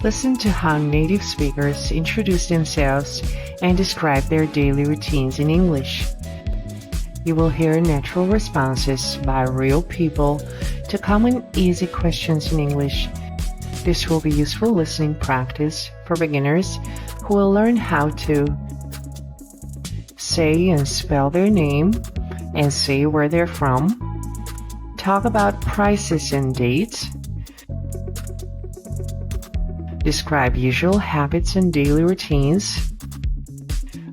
Listen to how native speakers introduce themselves and describe their daily routines in English. You will hear natural responses by real people to common easy questions in English. This will be useful listening practice for beginners who will learn how to say and spell their name and say where they're from, talk about prices and dates, describe usual habits and daily routines,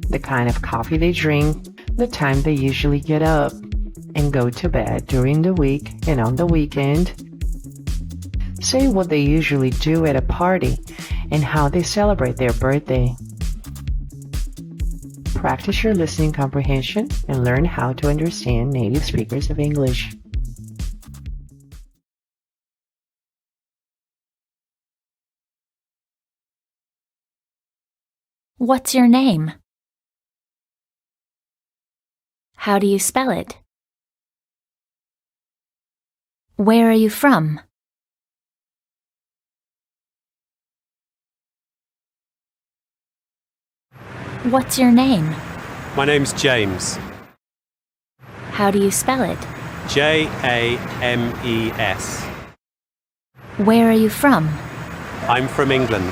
the kind of coffee they drink, the time they usually get up and go to bed during the week and on the weekend, say what they usually do at a party and how they celebrate their birthday. Practice your listening comprehension and learn how to understand native speakers of English. What's your name? How do you spell it? Where are you from? What's your name? My name's James. How do you spell it? James. Where are you from? I'm from England.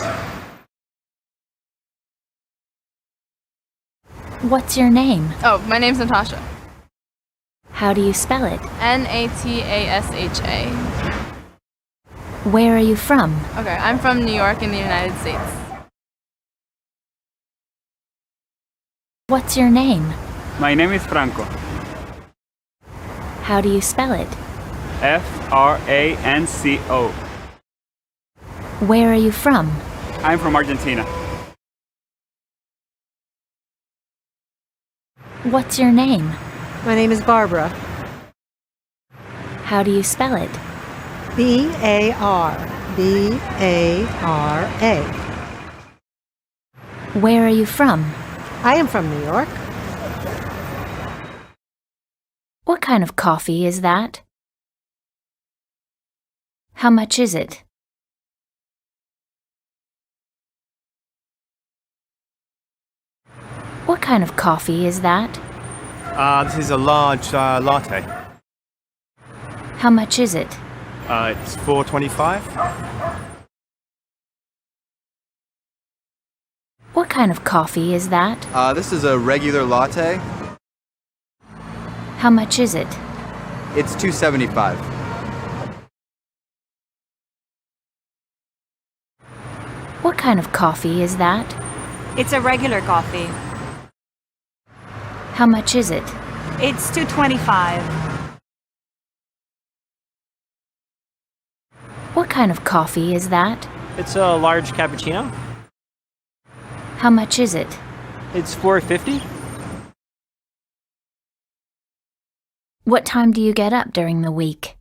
What's your name? Oh, my name's Natasha. How do you spell it? Natasha. Where are you from? Okay, I'm from New York in the United States. What's your name? My name is Franco. How do you spell it? Franco. Where are you from? I'm from Argentina. What's your name? My name is Barbara. How do you spell it? Barbara. Where are you from? I am from New York. What kind of coffee is that? How much is it? What kind of coffee is that? This is a large latte. How much is it? It's $4.25. What kind of coffee is that? This is a regular latte. How much is it? It's $2.75. What kind of coffee is that? It's a regular coffee. How much is it? It's $2.25. What kind of coffee is that? It's a large cappuccino. How much is it? It's $4.50. What time do you get up during the week?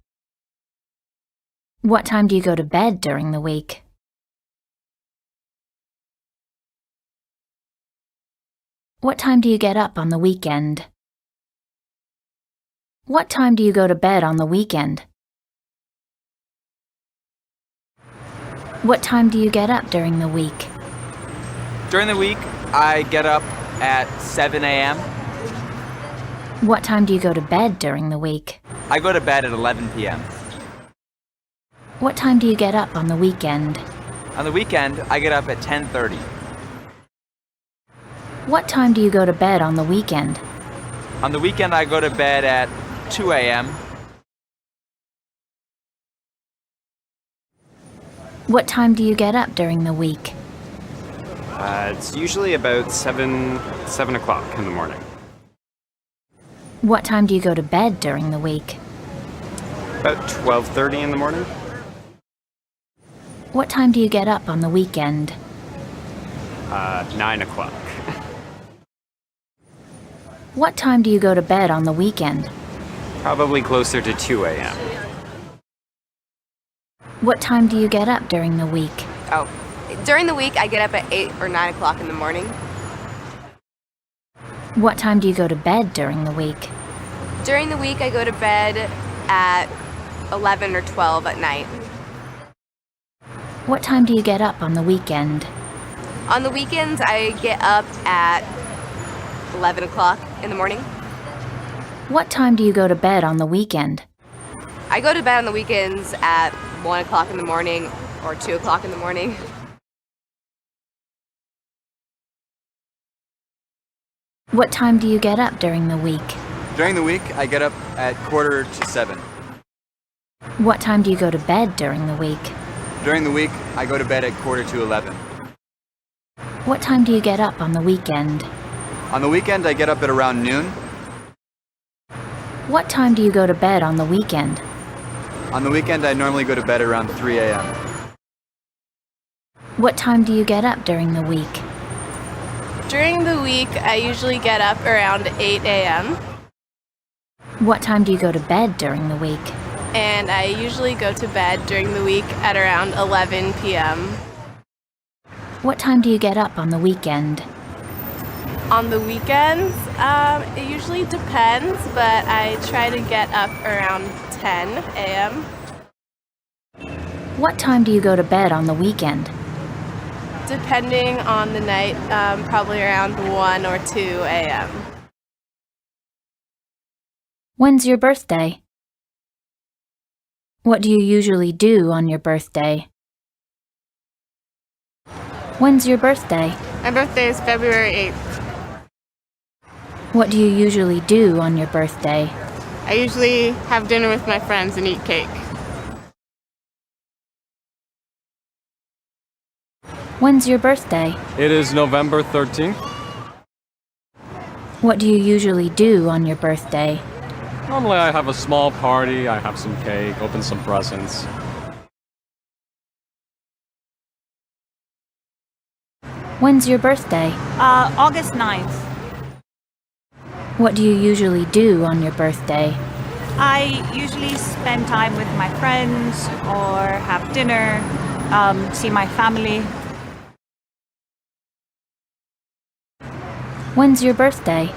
What time do you go to bed during the week? What time do you get up on the weekend? What time do you go to bed on the weekend? What time do you get up during the week? During the week, I get up at 7 a.m. What time do you go to bed during the week? I go to bed at 11 p.m. What time do you get up on the weekend? On the weekend, I get up at 10:30. What time do you go to bed on the weekend? On the weekend, I go to bed at 2 a.m. What time do you get up during the week? It's usually about 7 o'clock in the morning. What time do you go to bed during the week? About 12:30 in the morning. What time do you get up on the weekend? 9 o'clock. What time do you go to bed on the weekend? Probably closer to 2 a.m. What time do you get up during the week? Oh, during the week I get up at 8 or 9 o'clock in the morning. What time do you go to bed during the week? During the week I go to bed at 11 or 12 at night. What time do you get up on the weekend? On the weekends, I get up at 11 o'clock in the morning. What time do you go to bed on the weekend? I go to bed on the weekends at 1 o'clock in the morning or 2 o'clock in the morning. What time do you get up during the week? During the week, I get up at 6:45. What time do you go to bed during the week? During the week, I go to bed at 11:45. What time do you get up on the weekend? On the weekend, I get up at around noon. What time do you go to bed on the weekend? On the weekend, I normally go to bed around 3 a.m. What time do you get up during the week? During the week, I usually get up around 8 a.m. What time do you go to bed during the week? and I usually go to bed during the week at around 11 p.m. What time do you get up on the weekend? On the weekends, it usually depends, but I try to get up around 10 a.m. What time do you go to bed on the weekend? Depending on the night, probably around 1 or 2 a.m. When's your birthday? What do you usually do on your birthday? When's your birthday? My birthday is February 8th. What do you usually do on your birthday? I usually have dinner with my friends and eat cake. When's your birthday? It is November 13th. What do you usually do on your birthday? Normally I have a small party, I have some cake, open some presents. When's your birthday? August 9th. What do you usually do on your birthday? I usually spend time with my friends or have dinner, see my family. When's your birthday?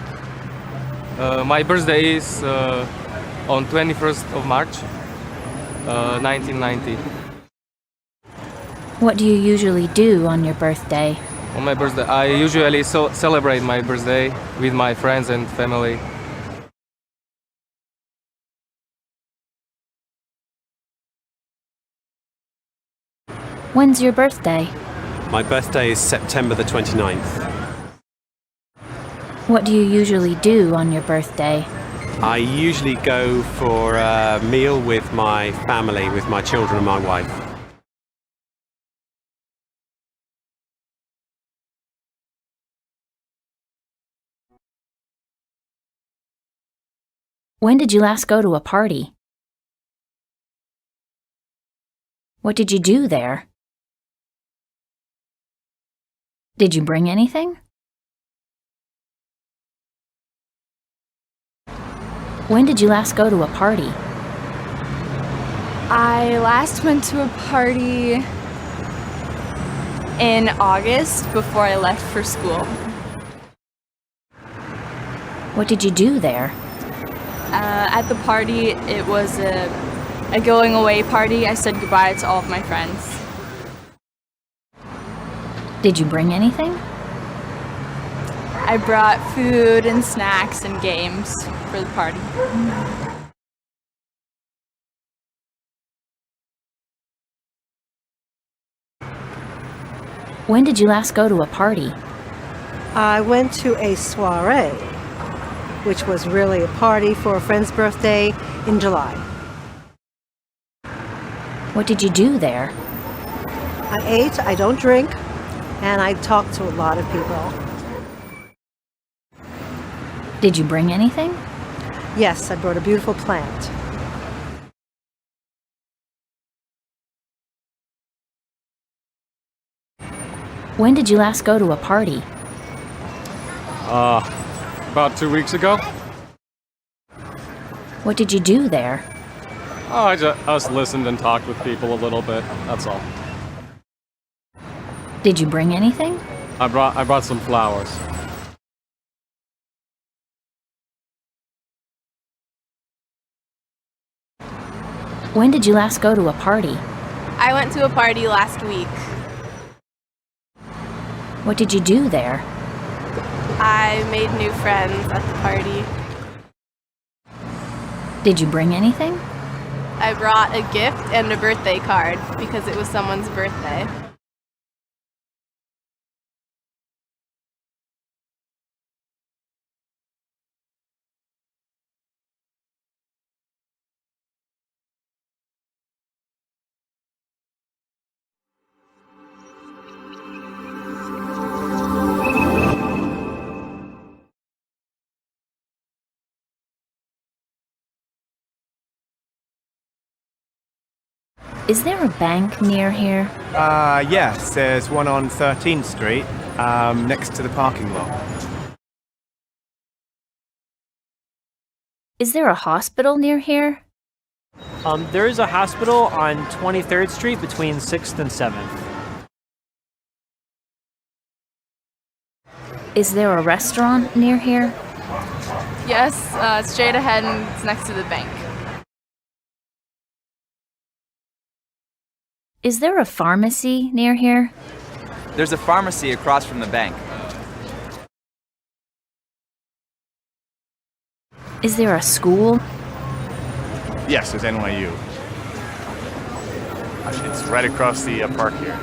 My birthday is on 21st of March, 1990. What do you usually do on your birthday? On my birthday, I usually celebrate my birthday with my friends and family. When's your birthday? My birthday is September the 29th. What do you usually do on your birthday? I usually go for a meal with my family, with my children and my wife. When did you last go to a party? What did you do there? Did you bring anything? When did you last go to a party? I last went to a party in August before I left for school. What did you do there? At the party, it was a going away party. I said goodbye to all of my friends. Did you bring anything? I brought food and snacks and games for the party. When did you last go to a party? I went to a soiree, which was really a party for a friend's birthday in July. What did you do there? I ate, I don't drink, and I talked to a lot of people. Did you bring anything? Yes, I brought a beautiful plant. When did you last go to a party? About 2 weeks ago. What did you do there? Oh, I just listened and talked with people a little bit, that's all. Did you bring anything? I brought some flowers. When did you last go to a party? I went to a party last week. What did you do there? I made new friends at the party. Did you bring anything? I brought a gift and a birthday card because it was someone's birthday. Is there a bank near here? Yes, there's one on 13th Street, next to the parking lot. Is there a hospital near here? There is a hospital on 23rd Street between 6th and 7th. Is there a restaurant near here? Yes, straight ahead and it's next to the bank. Is there a pharmacy near here? There's a pharmacy across from the bank. Is there a school? Yes, there's NYU. It's right across the park here.